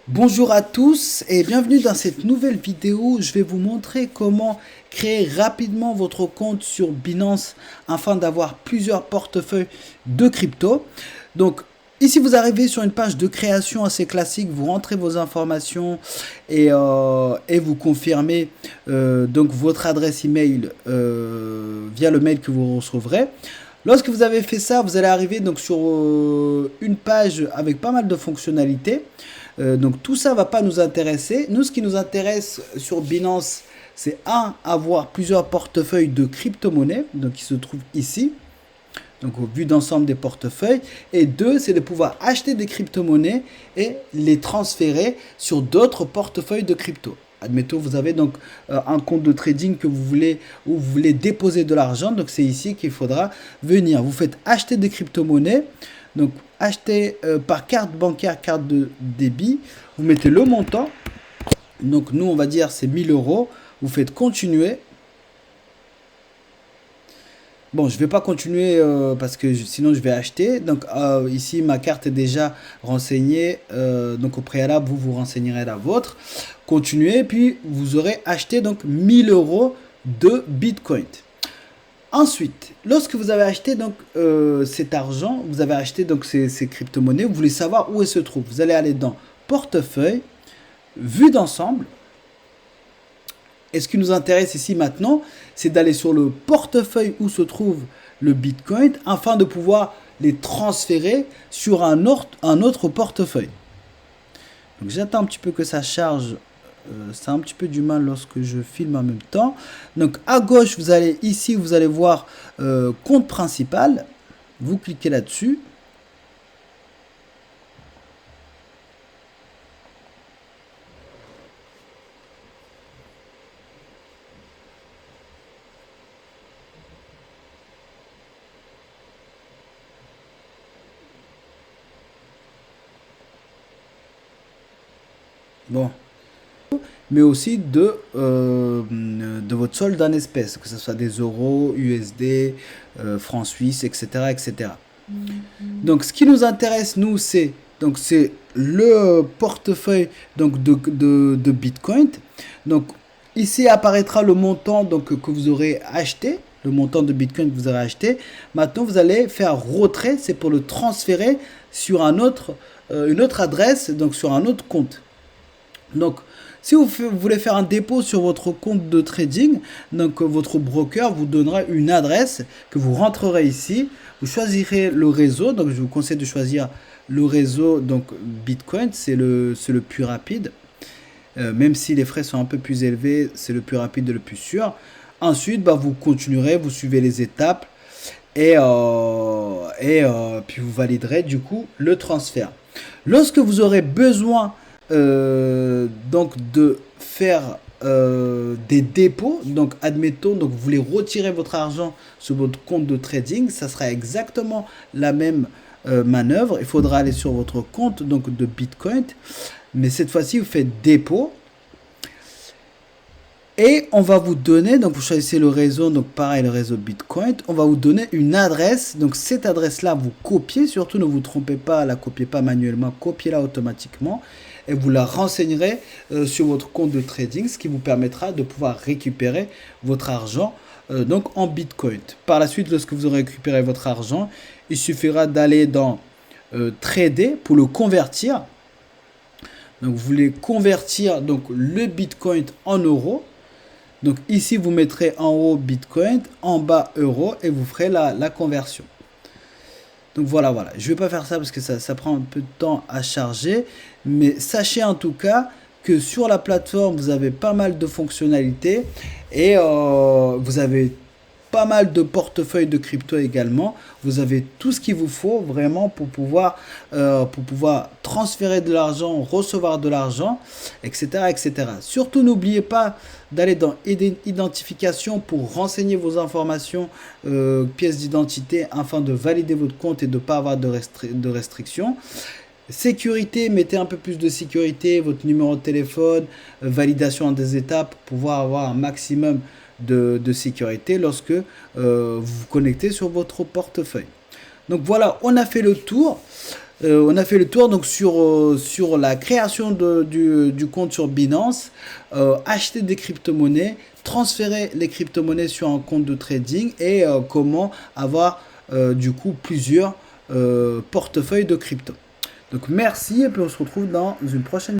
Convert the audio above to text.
Bonjour à tous et bienvenue dans cette nouvelle vidéo. Je vais vous montrer comment créer rapidement votre compte sur Binance afin d'avoir plusieurs portefeuilles de crypto. Donc ici vous arrivez sur une page de création assez classique, vous rentrez vos informations et vous confirmez donc votre adresse email via le mail que vous recevrez. Lorsque vous avez fait ça, vous allez arriver donc sur une page avec pas mal de fonctionnalités. Donc tout ça va pas nous intéresser. Nous, ce qui nous intéresse sur Binance, c'est avoir plusieurs portefeuilles de crypto-monnaies, donc qui se trouvent ici, donc au vu d'ensemble des portefeuilles. Et deux, c'est de pouvoir acheter des crypto-monnaies et les transférer sur d'autres portefeuilles de crypto. Admettons, vous avez donc un compte de trading que vous voulez, où vous voulez déposer de l'argent. Donc c'est ici qu'il faudra venir. Vous faites acheter des crypto-monnaies. Donc acheter par carte bancaire, carte de débit. Vous mettez le montant. Donc nous, on va dire c'est 1000 euros. Vous faites continuer. Bon, je ne vais pas continuer parce que sinon je vais acheter. Donc ici, ma carte est déjà renseignée. Donc au préalable, vous vous renseignerez la vôtre. Continuez, puis vous aurez acheté donc 1000 euros de Bitcoin. Ensuite, lorsque vous avez acheté donc cet argent, vous avez acheté donc ces crypto-monnaies, vous voulez savoir où elles se trouvent. Vous allez aller dans portefeuille, vue d'ensemble. Et ce qui nous intéresse ici maintenant, c'est d'aller sur le portefeuille où se trouve le Bitcoin afin de pouvoir les transférer sur un autre portefeuille. Donc j'attends un petit peu que ça charge. C'est un petit peu du mal lorsque je filme en même temps. Donc à gauche, vous allez ici, vous allez voir compte principal. Vous cliquez là-dessus. Bon, mais aussi de votre solde en espèces, que ce soit des euros, USD, francs suisses, etc., etc. Donc, ce qui nous intéresse, nous, c'est le portefeuille donc, de Bitcoin. Donc, ici apparaîtra le montant donc, que vous aurez acheté, le montant de Bitcoin que vous aurez acheté. Maintenant, vous allez faire retrait, c'est pour le transférer sur une autre adresse, donc sur un autre compte. Donc, si vous voulez faire un dépôt sur votre compte de trading, donc votre broker vous donnera une adresse que vous rentrerez ici. Vous choisirez le réseau. Donc, je vous conseille de choisir le réseau donc Bitcoin. C'est le plus rapide. Même si les frais sont un peu plus élevés, c'est le plus rapide et le plus sûr. Ensuite, vous continuerez, vous suivez les étapes et puis vous validerez du coup le transfert. Lorsque vous aurez besoin donc de faire des dépôts. Donc admettons, donc vous voulez retirer votre argent sur votre compte de trading, ça sera exactement la même manœuvre. Il faudra aller sur votre compte donc de Bitcoin, mais cette fois-ci vous faites dépôt. Et on va vous donner, donc vous choisissez le réseau, donc pareil le réseau Bitcoin, on va vous donner une adresse, donc cette adresse-là vous copiez, surtout ne vous trompez pas, la copiez pas manuellement, copiez-la automatiquement et vous la renseignerez sur votre compte de trading, ce qui vous permettra de pouvoir récupérer votre argent donc en Bitcoin. Par la suite, lorsque vous aurez récupéré votre argent, il suffira d'aller dans trader pour le convertir. Donc vous voulez convertir donc le Bitcoin en euros. Donc ici, vous mettrez en haut Bitcoin, en bas euro et vous ferez la conversion. Donc voilà. Je ne vais pas faire ça parce que ça prend un peu de temps à charger. Mais sachez en tout cas que sur la plateforme, vous avez pas mal de fonctionnalités et vous avez pas mal de portefeuilles de crypto également. Vous avez tout ce qu'il vous faut vraiment pour pouvoir transférer de l'argent, recevoir de l'argent, etc., etc. Surtout, n'oubliez pas d'aller dans identification pour renseigner vos informations, pièces d'identité, afin de valider votre compte et de ne pas avoir de restrictions. Sécurité, mettez un peu plus de sécurité, votre numéro de téléphone, validation en des étapes pour pouvoir avoir un maximum de sécurité lorsque vous vous connectez sur votre portefeuille. Donc voilà, on a fait le tour. On a fait le tour donc sur la création du compte sur Binance, acheter des crypto-monnaies, transférer les crypto-monnaies sur un compte de trading et comment avoir du coup plusieurs portefeuilles de crypto. Donc merci et puis on se retrouve dans une prochaine